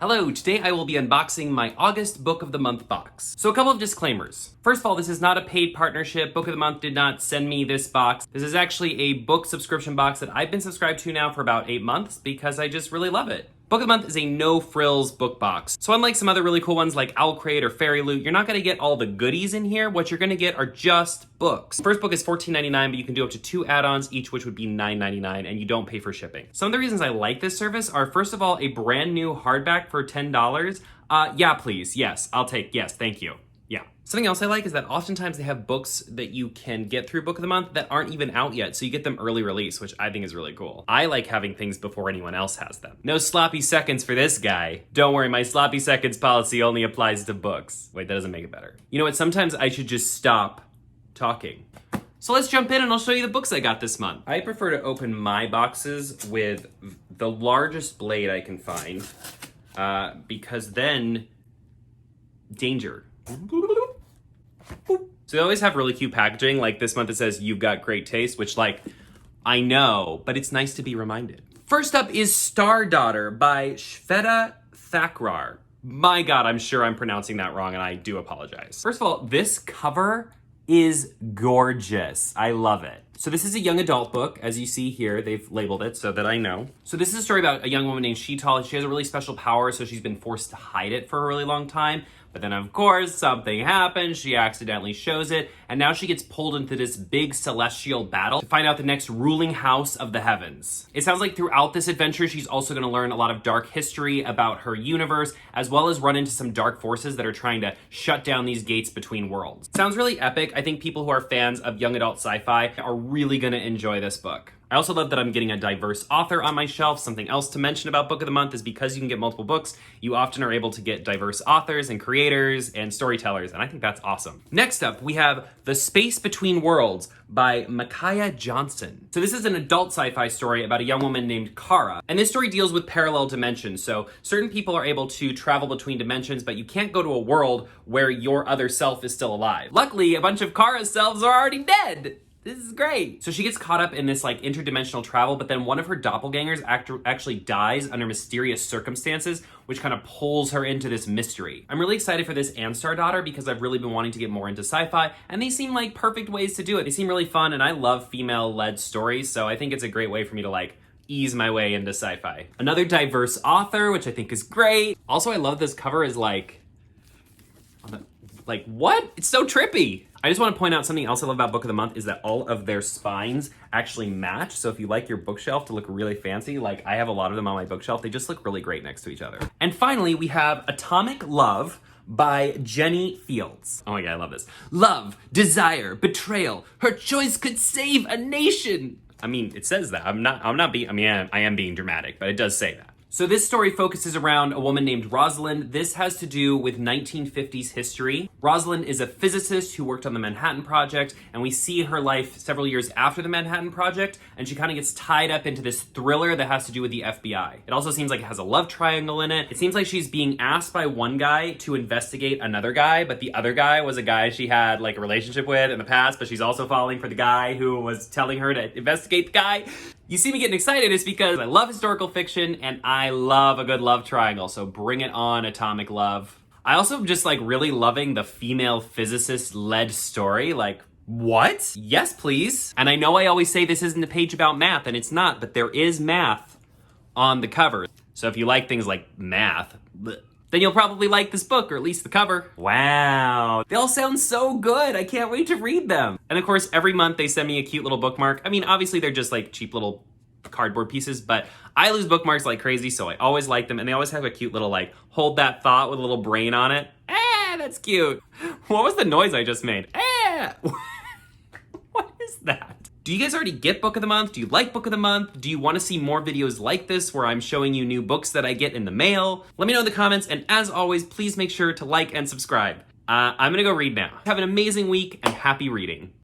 Hello, today I will be unboxing my August Book of the Month box. So a couple of disclaimers. First of all, this is not a paid partnership. Book of the Month did not send me this box. This is actually a book subscription box that I've been subscribed to now for about 8 months because I just really love it. Book of the Month is a no-frills book box. So unlike some other really cool ones like Owl Crate or Fairy Loot, you're not gonna get all the goodies in here. What you're gonna get are just books. First book is $14.99, but you can do up to 2 add-ons, each which would be $9.99, and you don't pay for shipping. Some of the reasons I like this service are, first of all, a brand new hardback for $10. Yeah, please, yes, I'll take, yes, thank you. Yeah. Something else I like is that oftentimes they have books that you can get through Book of the Month that aren't even out yet, so you get them early release, which I think is really cool. I like having things before anyone else has them. No sloppy seconds for this guy. Don't worry, my sloppy seconds policy only applies to books. Wait, that doesn't make it better. You know what, sometimes I should just stop talking. So let's jump in and I'll show you the books I got this month. I prefer to open my boxes with the largest blade I can find, because then, danger. So they always have really cute packaging. Like this month it says, "You've got great taste," which, like, I know, but it's nice to be reminded. First up is Star Daughter by Shveta Thakrar. My God, I'm sure I'm pronouncing that wrong and I do apologize. First of all, this cover is gorgeous. I love it. So this is a young adult book. As you see here, they've labeled it so that I know. So this is a story about a young woman named Shveta. She has a really special power, so she's been forced to hide it for a really long time. But then, of course, something happens. She accidentally shows it, and now she gets pulled into this big celestial battle to find out the next ruling house of the heavens. It sounds like throughout this adventure, she's also going to learn a lot of dark history about her universe, as well as run into some dark forces that are trying to shut down these gates between worlds. Sounds really epic. I think people who are fans of young adult sci-fi are really going to enjoy this book. I also love that I'm getting a diverse author on my shelf. Something else to mention about Book of the Month is because you can get multiple books, you often are able to get diverse authors and creators and storytellers, and I think that's awesome. Next up, we have The Space Between Worlds by Micaiah Johnson. So this is an adult sci-fi story about a young woman named Kara, and this story deals with parallel dimensions. So certain people are able to travel between dimensions, but you can't go to a world where your other self is still alive. Luckily, a bunch of Kara's selves are already dead. This is great. So she gets caught up in this like interdimensional travel, but then one of her doppelgangers actually dies under mysterious circumstances, which kind of pulls her into this mystery. I'm really excited for this and Star Daughter because I've really been wanting to get more into sci-fi, and these seem like perfect ways to do it. They seem really fun, and I love female-led stories, so I think it's a great way for me to like ease my way into sci-fi. Another diverse author, which I think is great. Also, I love this cover is like what? It's so trippy. I just want to point out something else I love about Book of the Month is that all of their spines actually match. So if you like your bookshelf to look really fancy, like I have a lot of them on my bookshelf, they just look really great next to each other. And finally, we have Atomic Love by Jennie Fields. Oh my God, I love this. Love, desire, betrayal. Her choice could save a nation. I mean, it says that. I am being dramatic, but it does say that. So this story focuses around a woman named Rosalind. This has to do with 1950s history. Rosalind is a physicist who worked on the Manhattan Project, and we see her life several years after the Manhattan Project, and she kind of gets tied up into this thriller that has to do with the FBI. It also seems like it has a love triangle in it. It seems like she's being asked by one guy to investigate another guy, but the other guy was a guy she had like a relationship with in the past, but she's also falling for the guy who was telling her to investigate the guy. You see me getting excited is because I love historical fiction and I love a good love triangle, so bring it on, Atomic Love. I also just like really loving the female physicist-led story, like, what? Yes, please. And I know I always say this isn't a page about math, and it's not, but there is math on the cover. So if you like things like math, then you'll probably like this book, or at least the cover. Wow, they all sound so good. I can't wait to read them. And of course, every month they send me a cute little bookmark. I mean, obviously they're just like cheap little cardboard pieces, but I lose bookmarks like crazy, so I always like them. And they always have a cute little like, hold that thought with a little brain on it. That's cute. What was the noise I just made? What is that? Do you guys already get Book of the Month? Do you like Book of the Month? Do you want to see more videos like this where I'm showing you new books that I get in the mail? Let me know in the comments, and as always, please make sure to like and subscribe. I'm gonna go read now. Have an amazing week and happy reading.